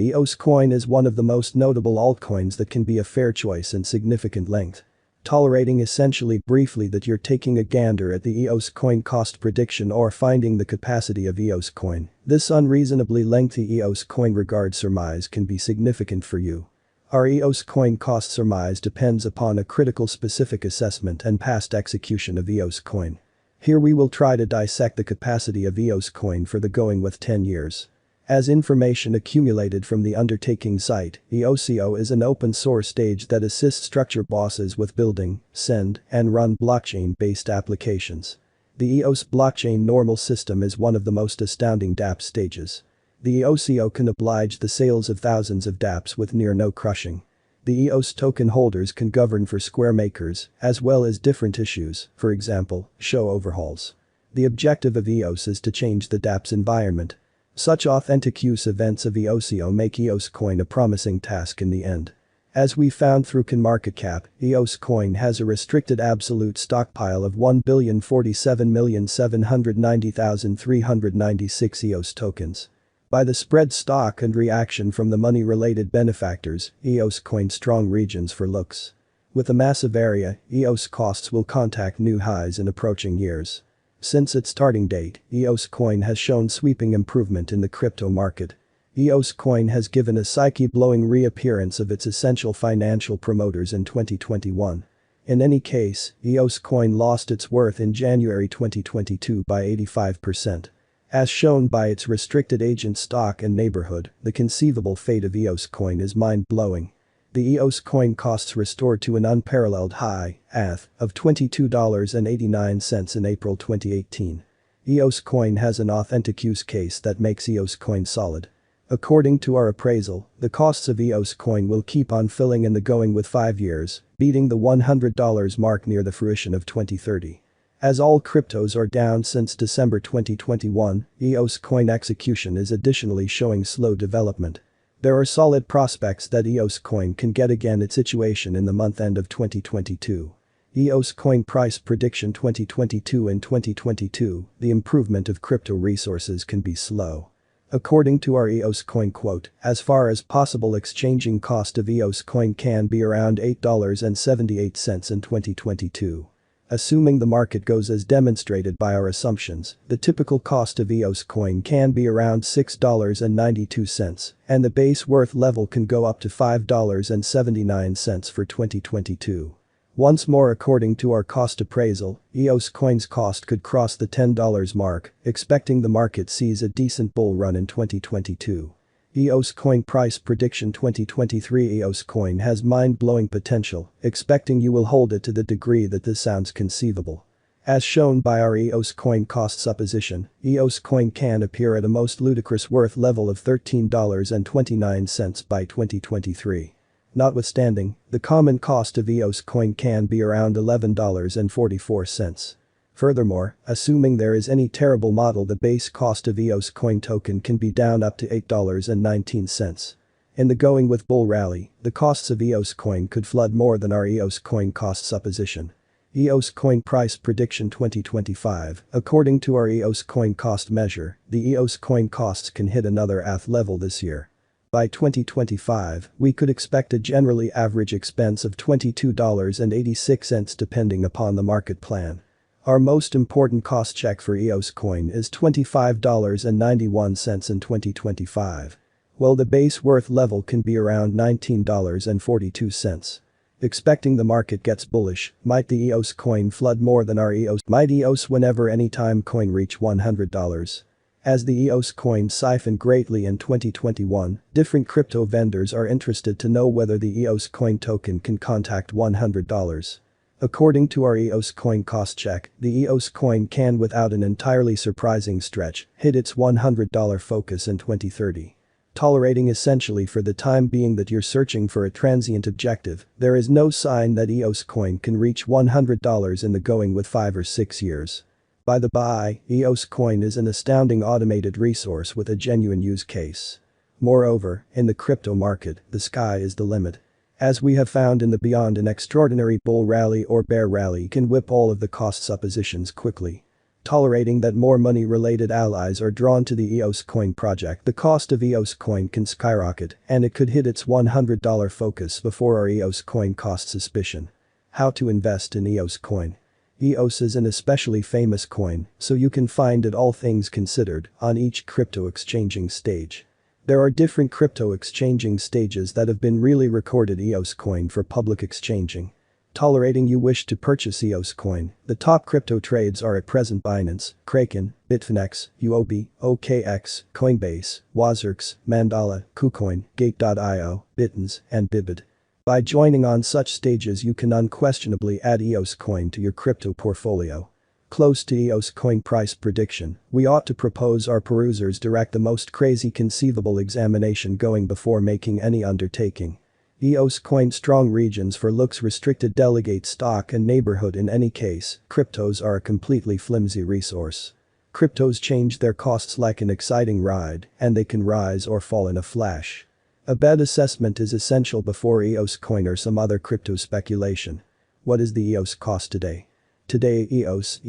EOS coin is one of the most notable altcoins that can be a fair choice in significant length. Tolerating essentially briefly that you're taking a gander at the EOS coin cost prediction or finding the capacity of EOS coin. This unreasonably lengthy EOS coin regard surmise can be significant for you. Our EOS coin cost surmise depends upon a critical specific assessment and past execution of EOS coin. Here we will try to dissect the capacity of EOS coin for the going with 10 years. As information accumulated from the undertaking site, EOSIO is an open source stage that assists structure bosses with building, send, and run blockchain-based applications. The EOS blockchain normal system is one of the most astounding dApps stages. The EOSIO can oblige the sales of thousands of dApps with near no crushing. The EOS token holders can govern for square makers, as well as different issues, for example, show overhauls. The objective of EOS is to change the dApp's environment. Such authentic use events of EOSIO make EOS coin a promising task in the end. As we found through CoinMarketCap, EOS coin has a restricted absolute stockpile of 1,047,790,396 EOS tokens. By the spread stock and reaction from the money-related benefactors, EOS coin strong regions for looks. With a massive area, EOS costs will contact new highs in approaching years. Since its starting date, EOS coin has shown sweeping improvement in the crypto market. EOS coin has given a psyche-blowing reappearance of its essential financial promoters in 2021. In any case, EOS coin lost its worth in January 2022 by 85%. As shown by its restricted agent stock and neighborhood, the conceivable fate of EOS coin is mind-blowing. The EOS coin costs restored to an unparalleled high, of $22.89 in April 2018. EOS coin has an authentic use case that makes EOS coin solid. According to our appraisal, the costs of EOS coin will keep on filling in the going with 5 years, beating the $100 mark near the fruition of 2030. As all cryptos are down since December 2021, EOS coin execution is additionally showing slow development. There are solid prospects that EOS coin can get again its situation in the month end of 2022. EOS Coin Price Prediction 2022. In 2022, the improvement of crypto resources can be slow. According to our EOS coin quote, as far as possible exchanging cost of EOS coin can be around $8.78 in 2022. Assuming the market goes as demonstrated by our assumptions, the typical cost of EOS coin can be around $6.92, and the base worth level can go up to $5.79 for 2022. Once more, according to our cost appraisal, EOS coin's cost could cross the $10 mark, expecting the market sees a decent bull run in 2022. EOS Coin Price Prediction 2023. EOS coin has mind-blowing potential, expecting you will hold it to the degree that this sounds conceivable. As shown by our EOS coin cost supposition, EOS coin can appear at a most ludicrous worth level of $13.29 by 2023. Notwithstanding, the common cost of EOS coin can be around $11.44. Furthermore, assuming there is any terrible model, the base cost of EOS coin token can be down up to $8.19. In the going with bull rally, the costs of EOS coin could flood more than our EOS coin cost supposition. EOS Coin Price Prediction 2025. According to our EOS coin cost measure, the EOS coin costs can hit another level this year. By 2025, we could expect a generally average expense of $22.86 depending upon the market plan. Our most important cost check for EOS coin is $25.91 in 2025. While the base worth level can be around $19.42. Expecting the market gets bullish, might the EOS coin flood more than our EOS? Might EOS whenever anytime coin reach $100? As the EOS coin siphoned greatly in 2021, different crypto vendors are interested to know whether the EOS coin token can contact $100. According to our EOS coin cost check, the EOS coin can, without an entirely surprising stretch, hit its $100 focus in 2030. Tolerating essentially for the time being that you're searching for a transient objective, there is no sign that EOS coin can reach $100 in the going with 5 or 6 years. By the by, EOS coin is an astounding automated resource with a genuine use case. Moreover, in the crypto market, the sky is the limit. As we have found in the beyond, an extraordinary bull rally or bear rally can whip all of the cost suppositions quickly. tolerating that more money-related allies are drawn to the EOS coin project. The cost of EOS coin can skyrocket, and it could hit its $100 focus before our EOS coin costs suspicion. How to invest in EOS coin. EOS is an especially famous coin, so you can find it, all things considered, on each crypto exchanging stage. There are different crypto exchanging stages that have been really recorded EOS coin for public exchanging. Tolerating you wish to purchase EOS coin, the top crypto trades are at present Binance, Kraken, Bitfinex, UOB, OKX, Coinbase, Wazirx, Mandala, KuCoin, Gate.io, Bitens, and Bybit. By joining on such stages you can unquestionably add EOS coin to your crypto portfolio. Close to EOS coin price prediction, we ought to propose our perusers direct the most crazy conceivable examination going before making any undertaking. EOS coin strong regions for looks restricted delegate stock and neighborhood. In any case, cryptos are a completely flimsy resource. Cryptos change their costs like an exciting ride, and they can rise or fall in a flash. A bed assessment is essential before EOS coin or some other crypto speculation. What is the EOS cost today? Today EOS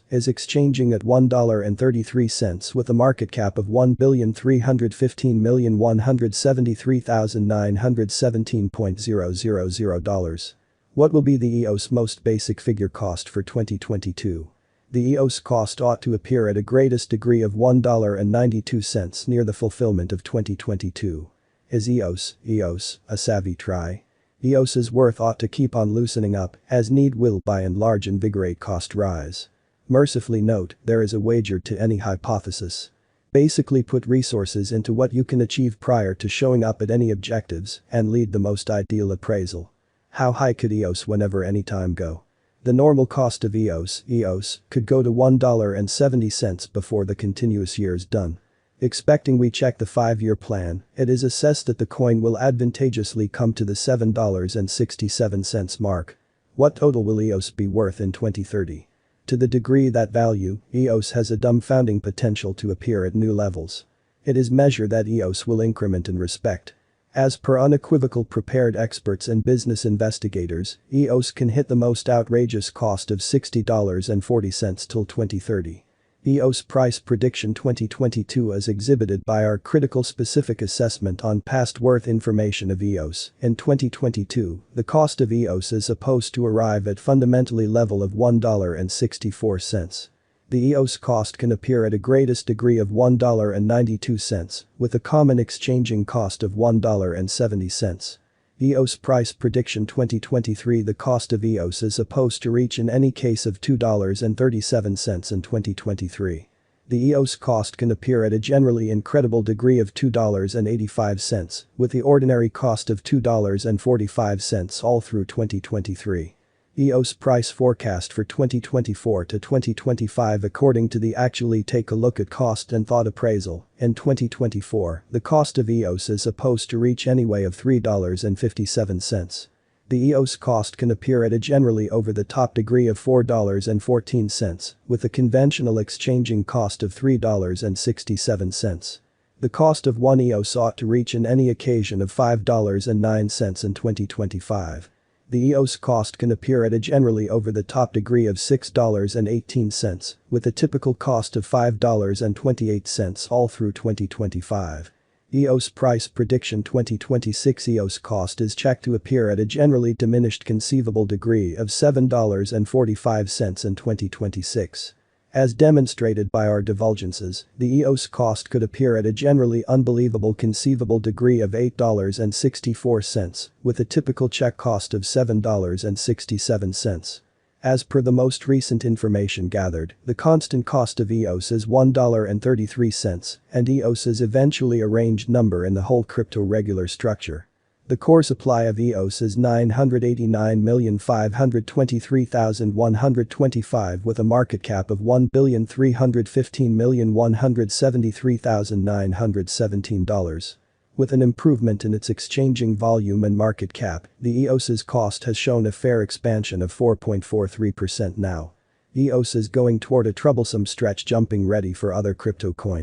is exchanging at $1.33 with a market cap of $1,315,173,917.000. What will be the EOS most basic figure cost for 2022? The EOS cost ought to appear at a greatest degree of $1.92 near the fulfillment of 2022. Is EOS a savvy try? EOS's worth ought to keep on loosening up, as need will by and large invigorate cost rise. Mercifully note, there is a wager to any hypothesis. Basically put resources into what you can achieve prior to showing up at any objectives and lead the most ideal appraisal. How high could EOS whenever anytime go? The normal cost of EOS could go to $1.70 before the continuous year's done. Expecting we check the 5-year plan, it is assessed that the coin will advantageously come to the $7.67 mark. What total will EOS be worth in 2030? To the degree that value, EOS has a dumbfounding potential to appear at new levels. It is measured that EOS will increment in respect. As per unequivocal prepared experts and business investigators, EOS can hit the most outrageous cost of $60.40 till 2030. Eos Price Prediction 2022 as exhibited by our critical specific assessment on past worth information of EOS. In 2022, the cost of EOS is supposed to arrive at fundamentally level of $1.64. The EOS cost can appear at a greatest degree of $1.92, with a common exchanging cost of $1.70. Eos Price Prediction 2023 The cost of EOS is supposed to reach in any case of $2.37 in 2023. The EOS cost can appear at a generally incredible degree of $2.85, with the ordinary cost of $2.45 all through 2023. Eos Price Forecast for 2024 to 2025 according to the Actually Take a Look at Cost and Thought Appraisal. In 2024, the cost of EOS is supposed to reach anyway of $3.57. The EOS cost can appear at a generally over the top degree of $4.14, with a conventional exchanging cost of $3.67. The cost of 1 EOS ought to reach in any occasion of $5.09 in 2025. The EOS cost can appear at a generally over the top degree of $6.18, with a typical cost of $5.28 all through 2025. Eos Price Prediction 2026 EOS cost is checked to appear at a generally diminished conceivable degree of $7.45 in 2026. As demonstrated by our divulgences, the EOS cost could appear at a generally unbelievable conceivable degree of $8.64, with a typical check cost of $7.67. As per the most recent information gathered, the constant cost of EOS is $1.33, and EOS is eventually a ranged number in the whole crypto regular structure. The core supply of EOS is 989,523,125 with a market cap of $1,315,173,917. With an improvement in its exchanging volume and market cap, the EOS's cost has shown a fair expansion of 4.43% now. EOS is going toward a troublesome stretch, jumping ready for other crypto coins.